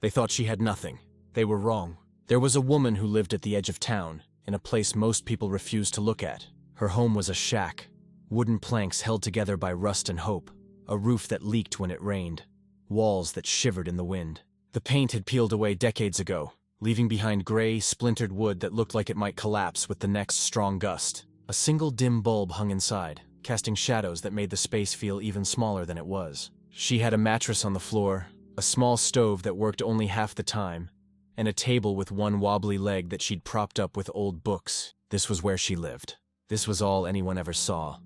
They thought she had nothing. They were wrong. There was a woman who lived at the edge of town, in a place most people refused to look at. Her home was a shack, wooden planks held together by rust and hope, a roof that leaked when it rained, walls that shivered in the wind. The paint had peeled away decades ago, leaving behind gray, splintered wood that looked like it might collapse with the next strong gust. A single dim bulb hung inside, casting shadows that made the space feel even smaller than it was. She had a mattress on the floor, a small stove that worked only half the time, and a table with one wobbly leg that she'd propped up with old books. This was where she lived. This was all anyone ever saw.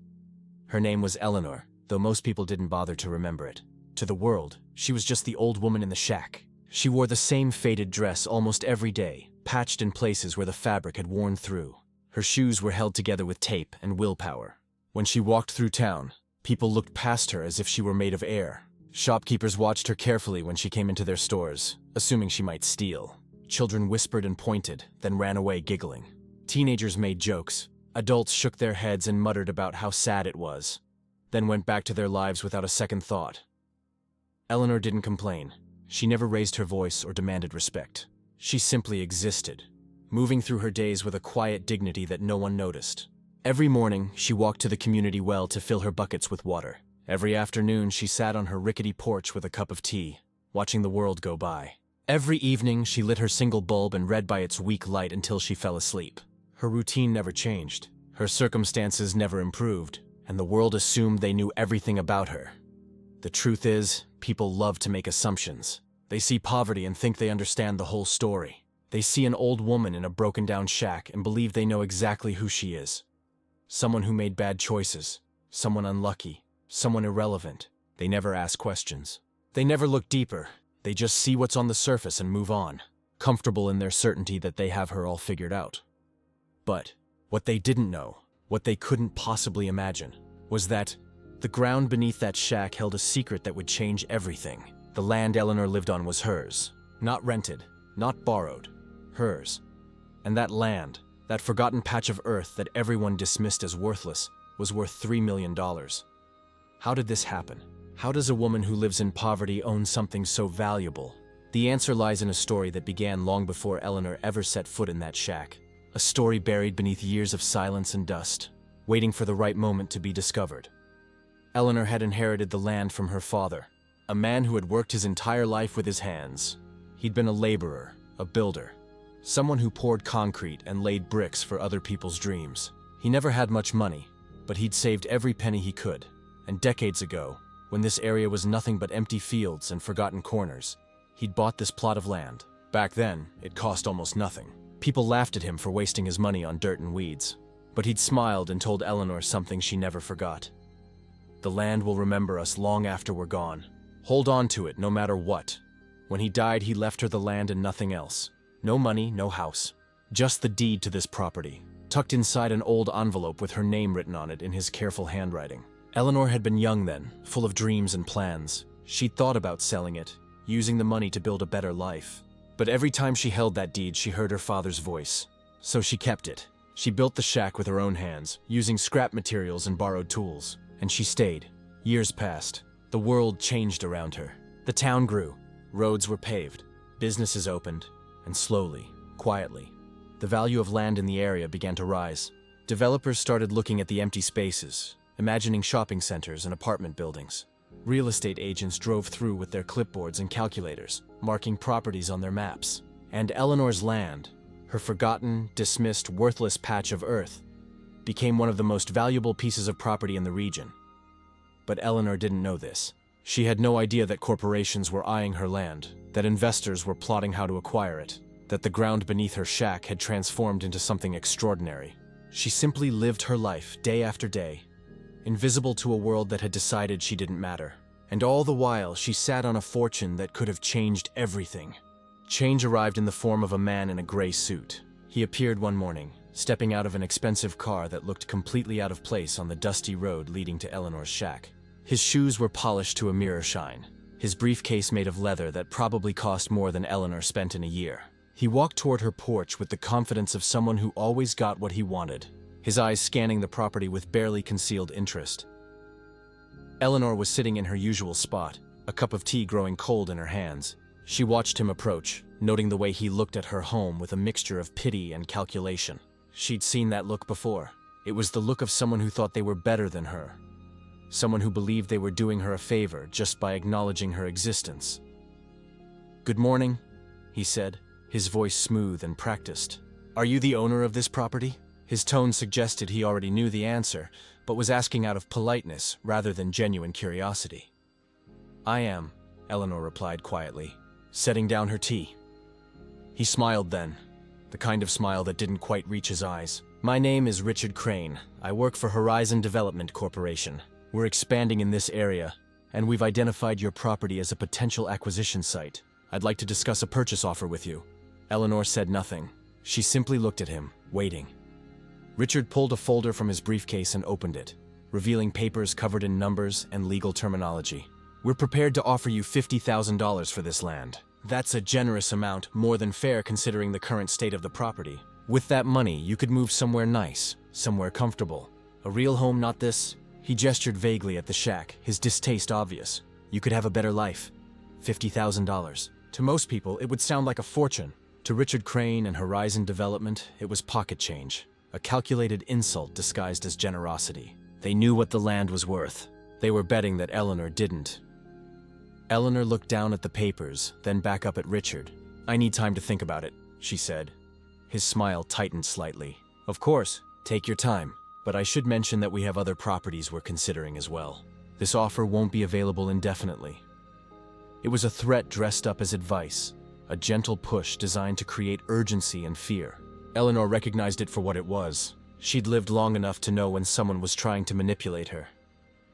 Her name was Eleanor, though most people didn't bother to remember it. To the world, she was just the old woman in the shack. She wore the same faded dress almost every day, patched in places where the fabric had worn through. Her shoes were held together with tape and willpower. When she walked through town, people looked past her as if she were made of air. Shopkeepers watched her carefully when she came into their stores, assuming she might steal. Children whispered and pointed, then ran away giggling. Teenagers made jokes. Adults shook their heads and muttered about how sad it was, then went back to their lives without a second thought. Eleanor didn't complain. She never raised her voice or demanded respect. She simply existed, moving through her days with a quiet dignity that no one noticed. Every morning, she walked to the community well to fill her buckets with water. Every afternoon, she sat on her rickety porch with a cup of tea, watching the world go by. Every evening, she lit her single bulb and read by its weak light until she fell asleep. Her routine never changed. Her circumstances never improved, and the world assumed they knew everything about her. The truth is, people love to make assumptions. They see poverty and think they understand the whole story. They see an old woman in a broken-down shack and believe they know exactly who she is. Someone who made bad choices, someone unlucky, someone irrelevant. They never ask questions. They never look deeper. They just see what's on the surface and move on, comfortable in their certainty that they have her all figured out. But what they didn't know, what they couldn't possibly imagine, was that the ground beneath that shack held a secret that would change everything. The land Eleanor lived on was hers, not rented, not borrowed, hers. And that land, that forgotten patch of earth that everyone dismissed as worthless, was worth $3 million. How did this happen? How does a woman who lives in poverty own something so valuable? The answer lies in a story that began long before Eleanor ever set foot in that shack. A story buried beneath years of silence and dust, waiting for the right moment to be discovered. Eleanor had inherited the land from her father, a man who had worked his entire life with his hands. He'd been a laborer, a builder, someone who poured concrete and laid bricks for other people's dreams. He never had much money, but he'd saved every penny he could. And decades ago, when this area was nothing but empty fields and forgotten corners, he'd bought this plot of land. Back then, it cost almost nothing. People laughed at him for wasting his money on dirt and weeds, but he'd smiled and told Eleanor something she never forgot. The land will remember us long after we're gone. Hold on to it no matter what. When he died, he left her the land and nothing else. No money, no house. Just the deed to this property, tucked inside an old envelope with her name written on it in his careful handwriting. Eleanor had been young then, full of dreams and plans. She'd thought about selling it, using the money to build a better life. But every time she held that deed, she heard her father's voice. So she kept it. She built the shack with her own hands, using scrap materials and borrowed tools. And she stayed. Years passed. The world changed around her. The town grew. Roads were paved. Businesses opened. And slowly, quietly, the value of land in the area began to rise. Developers started looking at the empty spaces, imagining shopping centers and apartment buildings. Real estate agents drove through with their clipboards and calculators, marking properties on their maps. And Eleanor's land, her forgotten, dismissed, worthless patch of earth, became one of the most valuable pieces of property in the region. But Eleanor didn't know this. She had no idea that corporations were eyeing her land, that investors were plotting how to acquire it, that the ground beneath her shack had transformed into something extraordinary. She simply lived her life day after day, invisible to a world that had decided she didn't matter. And all the while, she sat on a fortune that could have changed everything. Change arrived in the form of a man in a gray suit. He appeared one morning, stepping out of an expensive car that looked completely out of place on the dusty road leading to Eleanor's shack. His shoes were polished to a mirror shine, his briefcase made of leather that probably cost more than Eleanor spent in a year. He walked toward her porch with the confidence of someone who always got what he wanted, his eyes scanning the property with barely concealed interest. Eleanor was sitting in her usual spot, a cup of tea growing cold in her hands. She watched him approach, noting the way he looked at her home with a mixture of pity and calculation. She'd seen that look before. It was the look of someone who thought they were better than her. Someone who believed they were doing her a favor just by acknowledging her existence. "Good morning," he said, his voice smooth and practiced. "Are you the owner of this property?" His tone suggested he already knew the answer, but was asking out of politeness rather than genuine curiosity. "I am," Eleanor replied quietly, setting down her tea. He smiled then, the kind of smile that didn't quite reach his eyes. "My name is Richard Crane. I work for Horizon Development Corporation. We're expanding in this area, and we've identified your property as a potential acquisition site. I'd like to discuss a purchase offer with you." Eleanor said nothing. She simply looked at him, waiting. Richard pulled a folder from his briefcase and opened it, revealing papers covered in numbers and legal terminology. "We're prepared to offer you $50,000 for this land. That's a generous amount, more than fair considering the current state of the property. With that money, you could move somewhere nice, somewhere comfortable. A real home, not this." He gestured vaguely at the shack, his distaste obvious. "You could have a better life. $50,000. To most people, it would sound like a fortune. To Richard Crane and Horizon Development, it was pocket change. A calculated insult disguised as generosity. They knew what the land was worth. They were betting that Eleanor didn't. Eleanor looked down at the papers, then back up at Richard. "I need time to think about it," she said. His smile tightened slightly. "Of course, take your time. But I should mention that we have other properties we're considering as well. This offer won't be available indefinitely." It was a threat dressed up as advice, a gentle push designed to create urgency and fear. Eleanor recognized it for what it was. She'd lived long enough to know when someone was trying to manipulate her.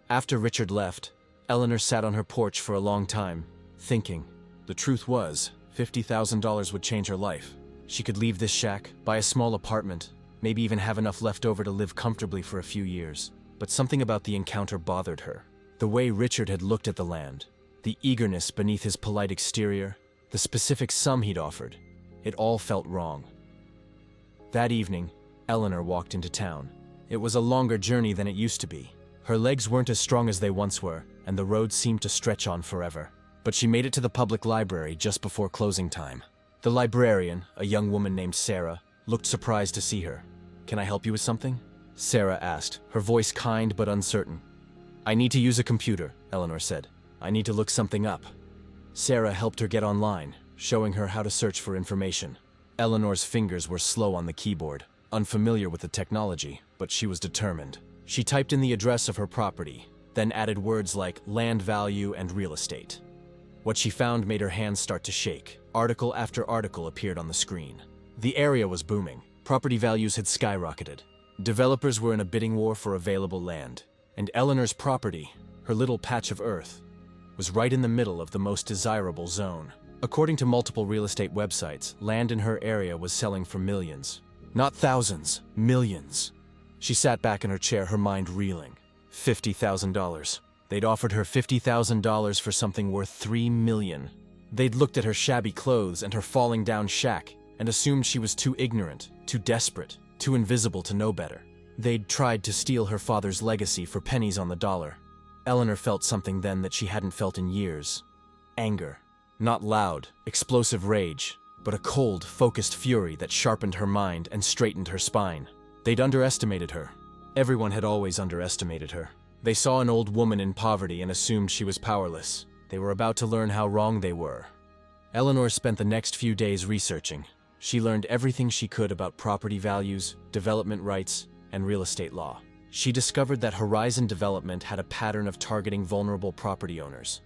After Richard left, Eleanor sat on her porch for a long time, thinking. The truth was, $50,000 would change her life. She could leave this shack, buy a small apartment, maybe even have enough left over to live comfortably for a few years. But something about the encounter bothered her. The way Richard had looked at the land, the eagerness beneath his polite exterior, the specific sum he'd offered. It all felt wrong. That evening, Eleanor walked into town. It was a longer journey than it used to be. Her legs weren't as strong as they once were, and the road seemed to stretch on forever. But she made it to the public library just before closing time. The librarian, a young woman named Sarah, looked surprised to see her. "Can I help you with something?" Sarah asked, her voice kind but uncertain. "I need to use a computer," Eleanor said. "I need to look something up." Sarah helped her get online, showing her how to search for information. Eleanor's fingers were slow on the keyboard, unfamiliar with the technology, but she was determined. She typed in the address of her property, then added words like land value and real estate. What she found made her hands start to shake. Article after article appeared on the screen. The area was booming. Property values had skyrocketed. Developers were in a bidding war for available land, and Eleanor's property, her little patch of earth, was right in the middle of the most desirable zone. According to multiple real estate websites, land in her area was selling for millions. Not thousands, millions. She sat back in her chair, her mind reeling. $50,000. They'd offered her $50,000 for something worth $3 million. They'd looked at her shabby clothes and her falling down shack and assumed she was too ignorant, too desperate, too invisible to know better. They'd tried to steal her father's legacy for pennies on the dollar. Eleanor felt something then that she hadn't felt in years. Anger. Not loud, explosive rage, but a cold, focused fury that sharpened her mind and straightened her spine. They'd underestimated her. Everyone had always underestimated her. They saw an old woman in poverty and assumed she was powerless. They were about to learn how wrong they were. Eleanor spent the next few days researching. She learned everything she could about property values, development rights, and real estate law. She discovered that Horizon Development had a pattern of targeting vulnerable property owners,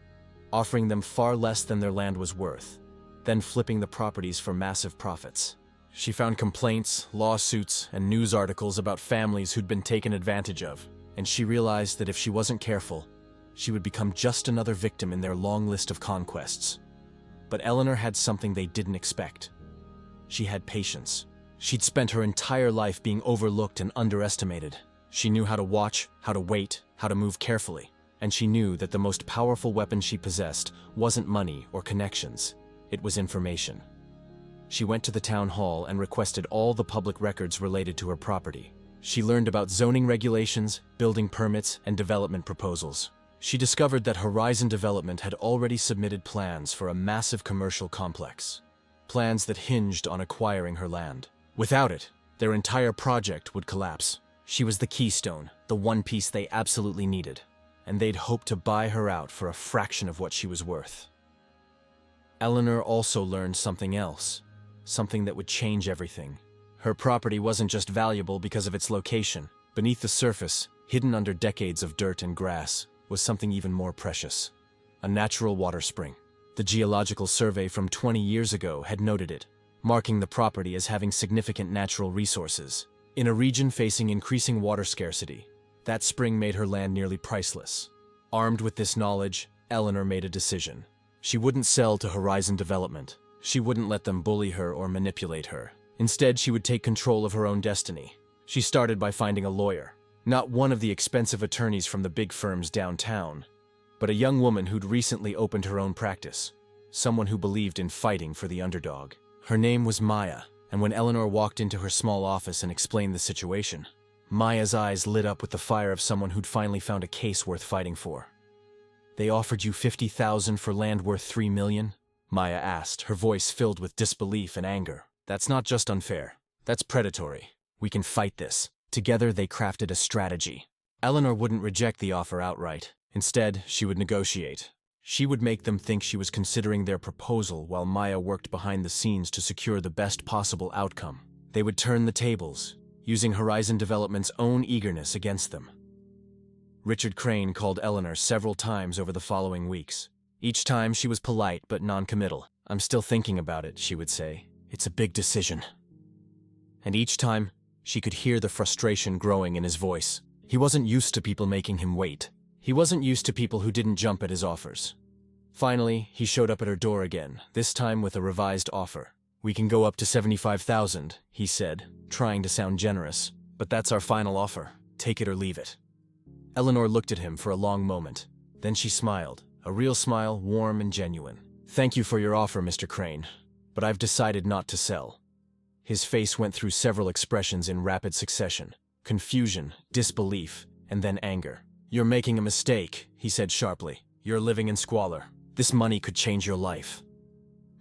offering them far less than their land was worth, then flipping the properties for massive profits. She found complaints, lawsuits, and news articles about families who'd been taken advantage of, and she realized that if she wasn't careful, she would become just another victim in their long list of conquests. But Eleanor had something they didn't expect. She had patience. She'd spent her entire life being overlooked and underestimated. She knew how to watch, how to wait, how to move carefully. And she knew that the most powerful weapon she possessed wasn't money or connections. It was information. She went to the town hall and requested all the public records related to her property. She learned about zoning regulations, building permits, and development proposals. she discovered that Horizon Development had already submitted plans for a massive commercial complex. Plans that hinged on acquiring her land. Without it, their entire project would collapse. She was the keystone, the one piece they absolutely needed, and they'd hoped to buy her out for a fraction of what she was worth. Eleanor also learned something else, something that would change everything. Her property wasn't just valuable because of its location. Beneath the surface, hidden under decades of dirt and grass, was something even more precious. A natural water spring. The geological survey from 20 years ago had noted it, marking the property as having significant natural resources. In a region facing increasing water scarcity, that spring made her land nearly priceless. Armed with this knowledge, Eleanor made a decision. She wouldn't sell to Horizon Development. She wouldn't let them bully her or manipulate her. Instead, she would take control of her own destiny. She started by finding a lawyer. Not one of the expensive attorneys from the big firms downtown, but a young woman who'd recently opened her own practice. Someone who believed in fighting for the underdog. Her name was Maya, and when Eleanor walked into her small office and explained the situation, Maya's eyes lit up with the fire of someone who'd finally found a case worth fighting for. "They offered you $50,000 for land worth $3 million?" Maya asked, her voice filled with disbelief and anger. "That's not just unfair. That's predatory. We can fight this." Together, they crafted a strategy. Eleanor wouldn't reject the offer outright. Instead, she would negotiate. She would make them think she was considering their proposal while Maya worked behind the scenes to secure the best possible outcome. They would turn the tables, using Horizon Development's own eagerness against them. Richard Crane called Eleanor several times over the following weeks. Each time she was polite but non-committal. "I'm still thinking about it," she would say. "It's a big decision." And each time, she could hear the frustration growing in his voice. He wasn't used to people making him wait. He wasn't used to people who didn't jump at his offers. Finally, he showed up at her door again, this time with a revised offer. "We can go up to $75,000, he said, trying to sound generous. "But that's our final offer. Take it or leave it." Eleanor looked at him for a long moment. Then she smiled, a real smile, warm and genuine. "Thank you for your offer, Mr. Crane, but I've decided not to sell." His face went through several expressions in rapid succession: confusion, disbelief, and then anger. "You're making a mistake," he said sharply. "You're living in squalor. This money could change your life."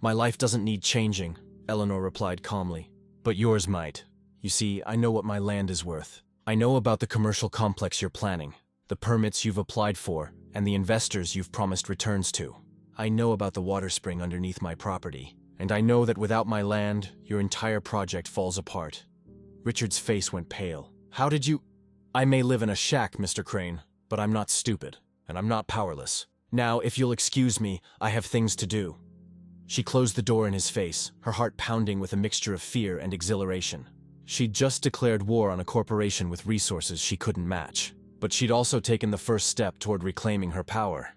"My life doesn't need changing," Eleanor replied calmly. "But yours might. You see, I know what my land is worth. I know about the commercial complex you're planning, the permits you've applied for, and the investors you've promised returns to. I know about the water spring underneath my property, and I know that without my land, your entire project falls apart." Richard's face went pale. "How did you—" "I may live in a shack, Mr. Crane, but I'm not stupid, and I'm not powerless. Now, if you'll excuse me, I have things to do." She closed the door in his face, her heart pounding with a mixture of fear and exhilaration. She'd just declared war on a corporation with resources she couldn't match, but she'd also taken the first step toward reclaiming her power.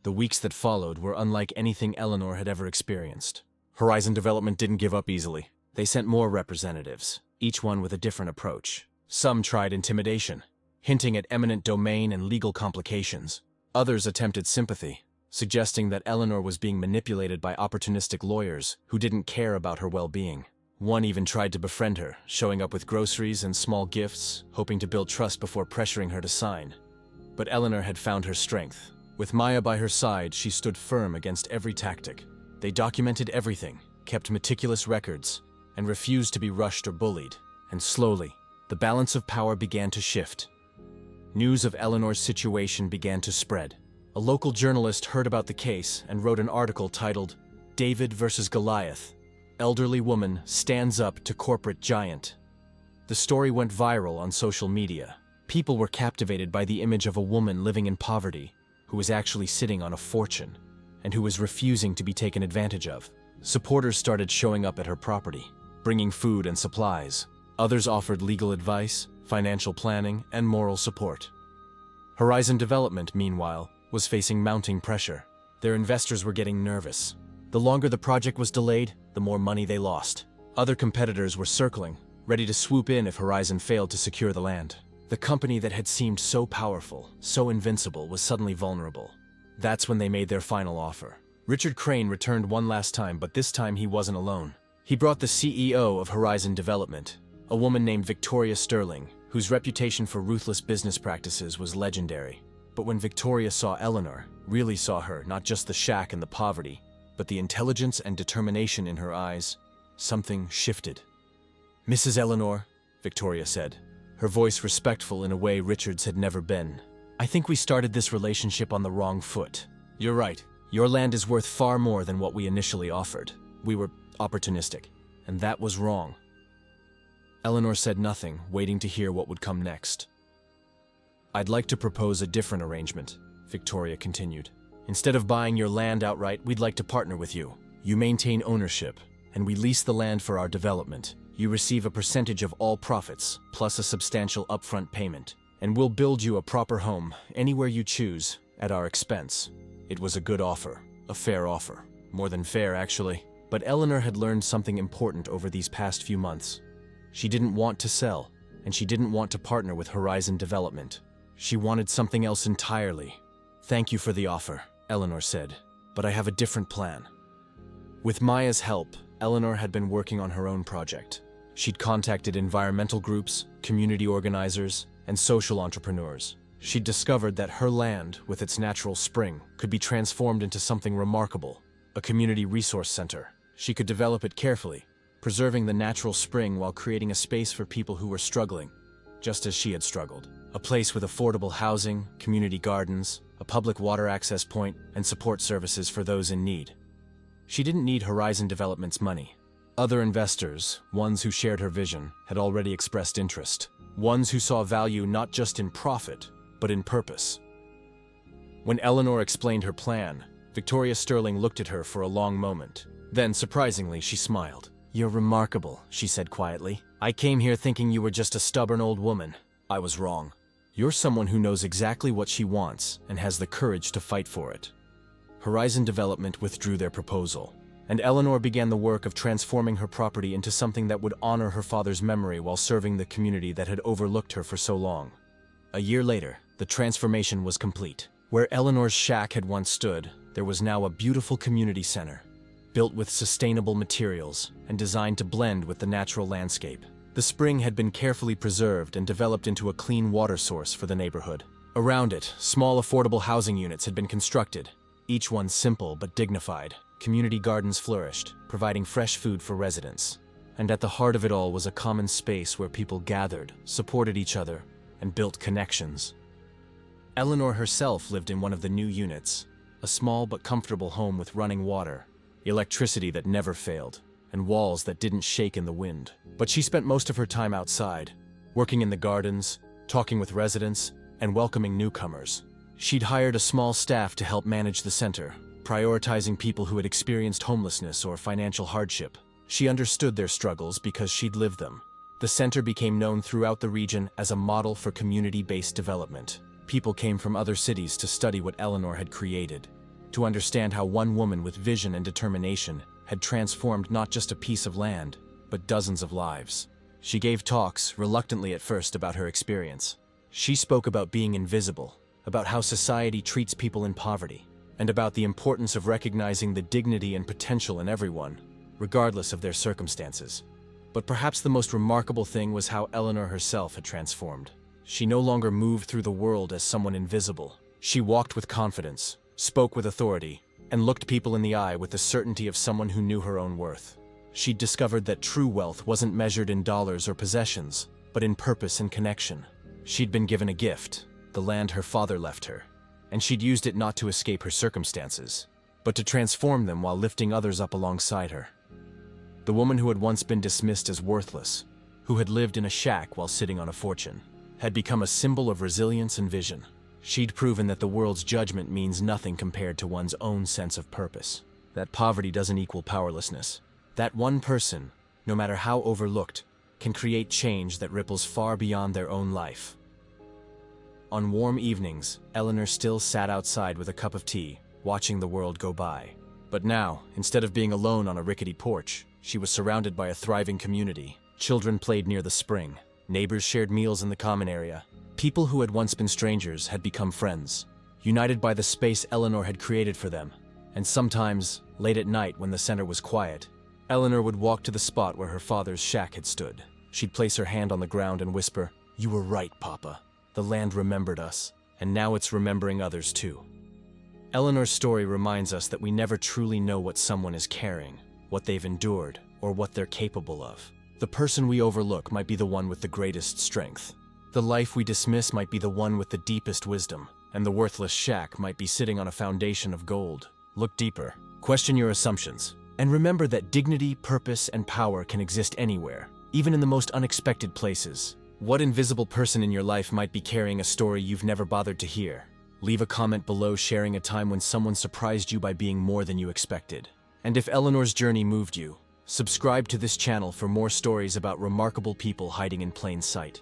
The weeks that followed were unlike anything Eleanor had ever experienced. Horizon Development didn't give up easily. They sent more representatives, each one with a different approach. Some tried intimidation, hinting at eminent domain and legal complications. Others attempted sympathy, suggesting that Eleanor was being manipulated by opportunistic lawyers who didn't care about her well-being. One even tried to befriend her, showing up with groceries and small gifts, hoping to build trust before pressuring her to sign. But Eleanor had found her strength. With Maya by her side, she stood firm against every tactic. They documented everything, kept meticulous records, and refused to be rushed or bullied. And slowly, the balance of power began to shift. News of Eleanor's situation began to spread. A local journalist heard about the case and wrote an article titled, "David versus Goliath. Elderly Woman Stands Up to Corporate Giant." The story went viral on social media. People were captivated by the image of a woman living in poverty, who was actually sitting on a fortune, and who was refusing to be taken advantage of. Supporters started showing up at her property, bringing food and supplies. Others offered legal advice, financial planning, and moral support. Horizon Development, meanwhile, was facing mounting pressure. Their investors were getting nervous. The longer the project was delayed, the more money they lost. Other competitors were circling, ready to swoop in if Horizon failed to secure the land. The company that had seemed so powerful, so invincible, was suddenly vulnerable. That's when they made their final offer. Richard Crane returned one last time, but this time he wasn't alone. He brought the CEO of Horizon Development, a woman named Victoria Sterling, whose reputation for ruthless business practices was legendary. But when Victoria saw Eleanor, really saw her, not just the shack and the poverty, but the intelligence and determination in her eyes, something shifted. "Mrs. Eleanor," Victoria said, her voice respectful in a way Richard's had never been, "I think we started this relationship on the wrong foot. You're right. Your land is worth far more than what we initially offered. We were opportunistic, and that was wrong." Eleanor said nothing, waiting to hear what would come next. "I'd like to propose a different arrangement," Victoria continued. "Instead of buying your land outright, we'd like to partner with you. You maintain ownership, and we lease the land for our development. You receive a percentage of all profits, plus a substantial upfront payment, and we'll build you a proper home, anywhere you choose, at our expense." It was a good offer, a fair offer. More than fair, actually. But Eleanor had learned something important over these past few months. She didn't want to sell, and she didn't want to partner with Horizon Development. She wanted something else entirely. "Thank you for the offer," Eleanor said, "but I have a different plan." With Maya's help, Eleanor had been working on her own project. She'd contacted environmental groups, community organizers, and social entrepreneurs. She'd discovered that her land, with its natural spring, could be transformed into something remarkable, a community resource center. She could develop it carefully, preserving the natural spring while creating a space for people who were struggling, just as she had struggled. A place with affordable housing, community gardens, a public water access point, and support services for those in need. She didn't need Horizon Development's money. Other investors, ones who shared her vision, had already expressed interest. Ones who saw value not just in profit, but in purpose. When Eleanor explained her plan, Victoria Sterling looked at her for a long moment. Then, surprisingly, she smiled. "You're remarkable," she said quietly. "I came here thinking you were just a stubborn old woman. I was wrong. You're someone who knows exactly what she wants and has the courage to fight for it." Horizon Development withdrew their proposal, and Eleanor began the work of transforming her property into something that would honor her father's memory while serving the community that had overlooked her for so long. A year later, the transformation was complete. Where Eleanor's shack had once stood, there was now a beautiful community center, built with sustainable materials and designed to blend with the natural landscape. The spring had been carefully preserved and developed into a clean water source for the neighborhood. Around it, small affordable housing units had been constructed, each one simple but dignified. Community gardens flourished, providing fresh food for residents. And at the heart of it all was a common space where people gathered, supported each other, and built connections. Eleanor herself lived in one of the new units, a small but comfortable home with running water, electricity that never failed, and walls that didn't shake in the wind. But she spent most of her time outside, working in the gardens, talking with residents, and welcoming newcomers. She'd hired a small staff to help manage the center, prioritizing people who had experienced homelessness or financial hardship. She understood their struggles because she'd lived them. The center became known throughout the region as a model for community-based development. People came from other cities to study what Eleanor had created, to understand how one woman with vision and determination had transformed not just a piece of land, but dozens of lives. She gave talks, reluctantly at first, about her experience. She spoke about being invisible, about how society treats people in poverty, and about the importance of recognizing the dignity and potential in everyone, regardless of their circumstances. But perhaps the most remarkable thing was how Eleanor herself had transformed. She no longer moved through the world as someone invisible. She walked with confidence, spoke with authority, and looked people in the eye with the certainty of someone who knew her own worth. She'd discovered that true wealth wasn't measured in dollars or possessions, but in purpose and connection. She'd been given a gift, the land her father left her, and she'd used it not to escape her circumstances, but to transform them while lifting others up alongside her. The woman who had once been dismissed as worthless, who had lived in a shack while sitting on a fortune, had become a symbol of resilience and vision. She'd proven that the world's judgment means nothing compared to one's own sense of purpose, that poverty doesn't equal powerlessness, that one person, no matter how overlooked, can create change that ripples far beyond their own life. On warm evenings, Eleanor still sat outside with a cup of tea, watching the world go by. But now, instead of being alone on a rickety porch, she was surrounded by a thriving community. Children played near the spring. Neighbors shared meals in the common area. People who had once been strangers had become friends, united by the space Eleanor had created for them. And sometimes, late at night when the center was quiet, Eleanor would walk to the spot where her father's shack had stood. She'd place her hand on the ground and whisper, "You were right, Papa. The land remembered us, and now it's remembering others too. Eleanor's story reminds us that we never truly know what someone is carrying, what they've endured, or what they're capable of. The person we overlook might be the one with the greatest strength. The life we dismiss might be the one with the deepest wisdom, and the worthless shack might be sitting on a foundation of gold. Look deeper, question your assumptions, and remember that dignity, purpose, and power can exist anywhere, even in the most unexpected places. What invisible person in your life might be carrying a story you've never bothered to hear? Leave a comment below sharing a time when someone surprised you by being more than you expected. And if Eleanor's journey moved you, subscribe to this channel for more stories about remarkable people hiding in plain sight.